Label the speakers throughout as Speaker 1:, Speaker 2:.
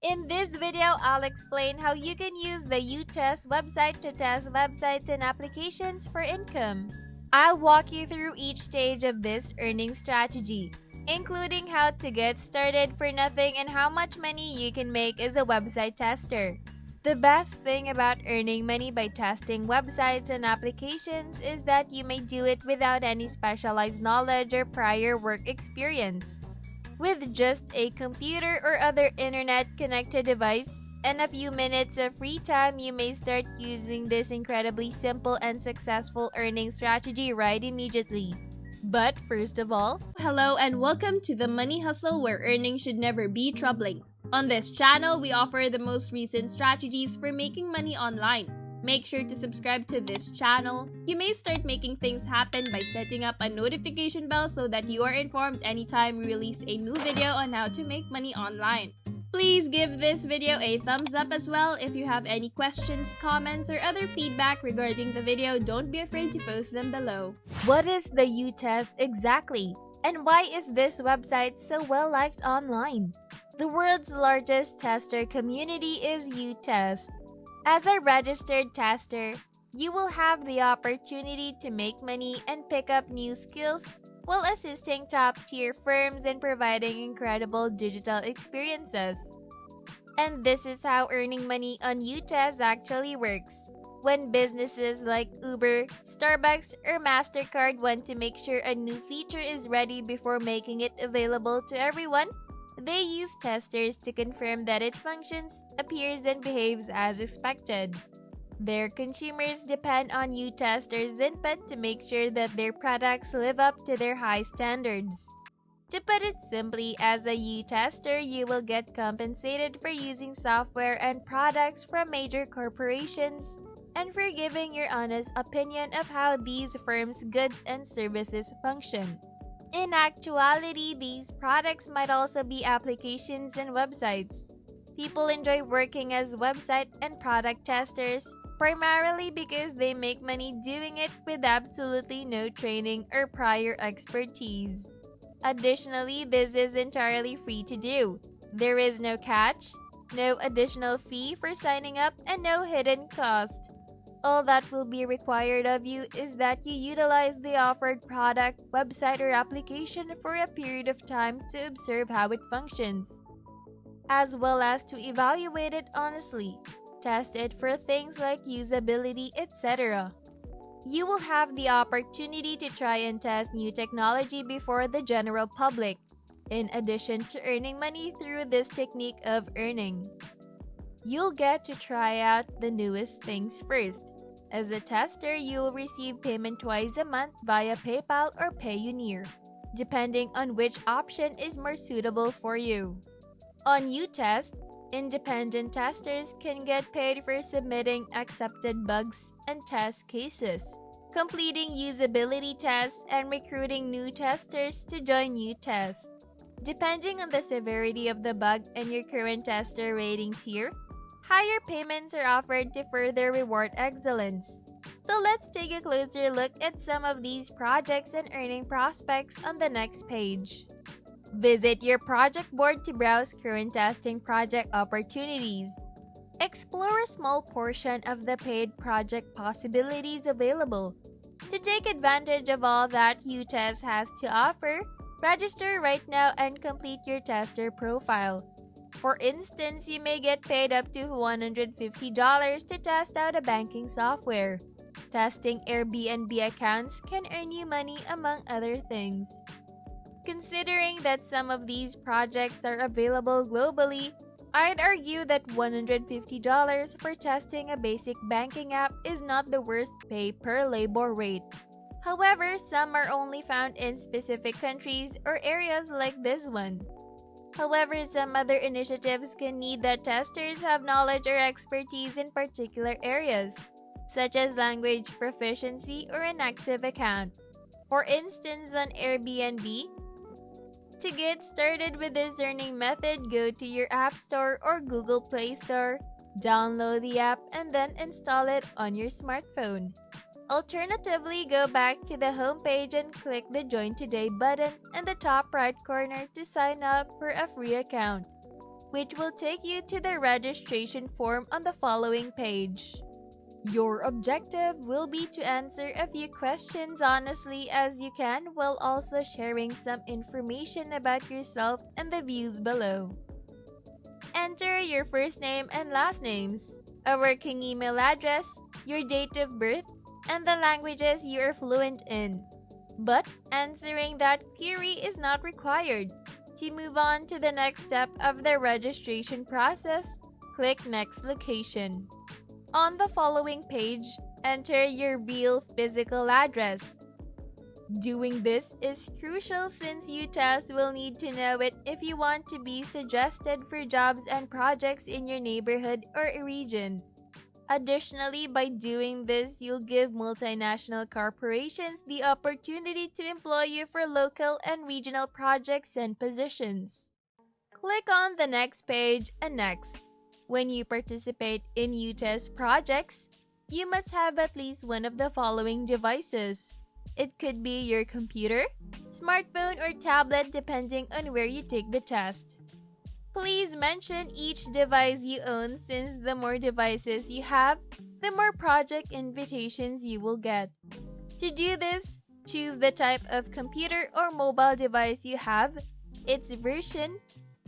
Speaker 1: In this video, I'll explain how you can use the uTest website to test websites and applications for income. I'll walk you through each stage of this earning strategy, including how to get started for nothing and how much money you can make as a website tester. The best thing about earning money by testing websites and applications is that you may do it without any specialized knowledge or prior work experience. With just a computer or other internet-connected device and a few minutes of free time, you may start using this incredibly simple and successful earning strategy right immediately. But first of all, hello and welcome to the Money Hustle, where earning should never be troubling. On this channel, we offer the most recent strategies for making money online. Make sure to subscribe to this channel. You may start making things happen by setting up a notification bell so that you are informed anytime we release a new video on how to make money online. Please give this video a thumbs up as well. If you have any questions, comments, or other feedback regarding the video, don't be afraid to post them below. What is the uTest exactly? And why is this website so well liked online? The world's largest tester community is uTest. As a registered tester, you will have the opportunity to make money and pick up new skills while assisting top-tier firms and providing incredible digital experiences. And this is how earning money on uTest actually works. When businesses like Uber, Starbucks, or MasterCard want to make sure a new feature is ready before making it available to everyone, they use testers to confirm that it functions, appears, and behaves as expected. Their consumers depend on uTesters' input to make sure that their products live up to their high standards. To put it simply, as a uTester, you will get compensated for using software and products from major corporations and for giving your honest opinion of how these firms' goods and services function. In actuality, these products might also be applications and websites. People enjoy working as website and product testers primarily because they make money doing it with absolutely no training or prior expertise. Additionally, this is entirely free to do. There is no catch, no additional fee for signing up, and no hidden cost. All that will be required of you is that you utilize the offered product, website, or application for a period of time to observe how it functions, as well as to evaluate it honestly, test it for things like usability, etc. You will have the opportunity to try and test new technology before the general public, in addition to earning money through this technique of earning. You'll get to try out the newest things first. As a tester, you will receive payment twice a month via PayPal or Payoneer, depending on which option is more suitable for you. On uTest, independent testers can get paid for submitting accepted bugs and test cases, completing usability tests, and recruiting new testers to join uTest. Depending on the severity of the bug and your current tester rating tier, higher payments are offered to further reward excellence. So let's take a closer look at some of these projects and earning prospects on the next page. Visit your project board to browse current testing project opportunities. Explore a small portion of the paid project possibilities available. To take advantage of all that uTest has to offer, register right now and complete your tester profile. For instance, you may get paid up to $150 to test out a banking software. Testing Airbnb accounts can earn you money, among other things. Considering that some of these projects are available globally, I'd argue that $150 for testing a basic banking app is not the worst pay per labor rate. However, some are only found in specific countries or areas like this one. However, some other initiatives can need that testers have knowledge or expertise in particular areas, such as language proficiency or an active account. For instance, on Airbnb, to get started with this earning method, go to your App Store or Google Play Store, download the app, and then install it on your smartphone. Alternatively, go back to the homepage and click the Join Today button in the top right corner to sign up for a free account. which will take you to the registration form on the following page. Your objective will be to answer a few questions honestly as you can while also sharing some information about yourself and the views below. Enter your first name and last names, a working email address, your date of birth, and the languages you are fluent in. But answering that query is not required. To move on to the next step of the registration process, click Next Location. On the following page, enter your real physical address. Doing this is crucial since uTest will need to know it if you want to be suggested for jobs and projects in your neighborhood or region. Additionally, by doing this, you'll give multinational corporations the opportunity to employ you for local and regional projects and positions. Click on the next page and next. When you participate in uTest projects, you must have at least one of the following devices. It could be your computer, smartphone, or tablet depending on where you take the test. Please mention each device you own since the more devices you have, the more project invitations you will get. To do this, choose the type of computer or mobile device you have, its version,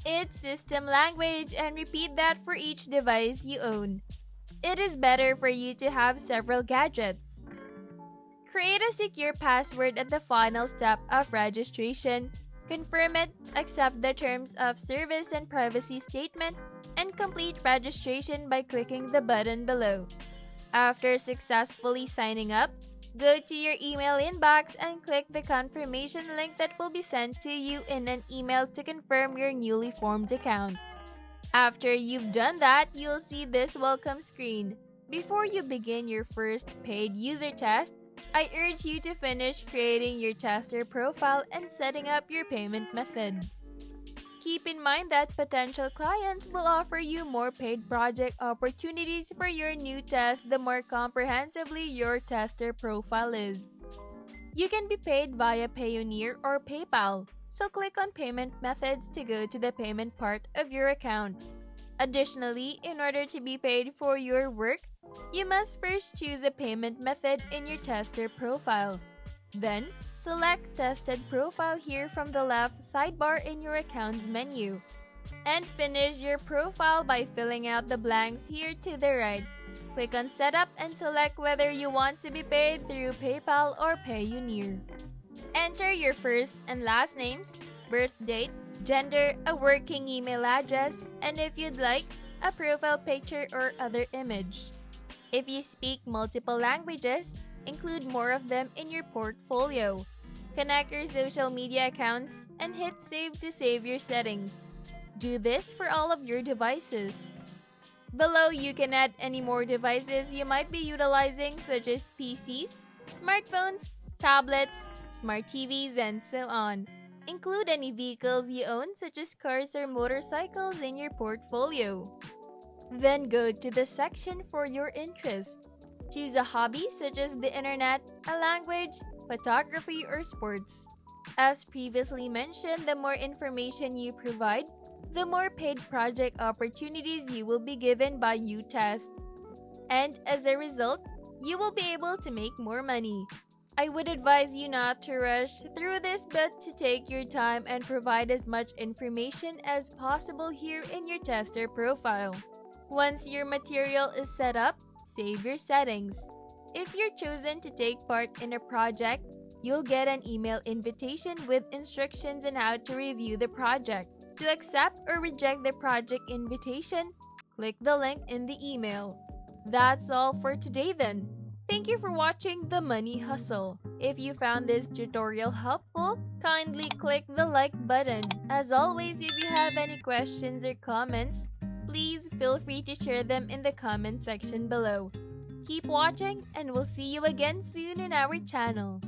Speaker 1: its system language, and repeat that for each device you own. It is better for you to have several gadgets. Create a secure password at the final step of registration. Confirm it, accept the terms of service and privacy statement, and complete registration by clicking the button below. After successfully signing up, go to your email inbox and click the confirmation link that will be sent to you in an email to confirm your newly formed account. After you've done that, you'll see this welcome screen. Before you begin your first paid user test, I urge you to finish creating your tester profile and setting up your payment method. Keep in mind that potential clients will offer you more paid project opportunities for your new test the more comprehensively your tester profile is. You can be paid via Payoneer or PayPal, so click on Payment Methods to go to the payment part of your account. Additionally, in order to be paid for your work, you must first choose a payment method in your tester profile. Then, select Tested Profile here from the left sidebar in your account's menu. And finish your profile by filling out the blanks here to the right. Click on Setup and select whether you want to be paid through PayPal or Payoneer. Enter your first and last names, birth date, gender, a working email address, and if you'd like, a profile picture or other image. If you speak multiple languages, include more of them in your portfolio. Connect your social media accounts and hit Save to save your settings. Do this for all of your devices. Below, you can add any more devices you might be utilizing such as PCs, smartphones, tablets, smart TVs, and so on. Include any vehicles you own such as cars or motorcycles in your portfolio. Then go to the section for your interest. Choose a hobby such as the internet, a language, photography, or sports. As previously mentioned, the more information you provide, the more paid project opportunities you will be given by uTest. And as a result, you will be able to make more money. I would advise you not to rush through this but to take your time and provide as much information as possible here in your tester profile. Once your material is set up, save your settings. If you're chosen to take part in a project, you'll get an email invitation with instructions on how to review the project. To accept or reject the project invitation, click the link in the email. That's all for today then. Thank you for watching The Money Hustle. If you found this tutorial helpful, kindly click the like button. As always, if you have any questions or comments, please feel free to share them in the comment section below. Keep watching and we'll see you again soon in our channel.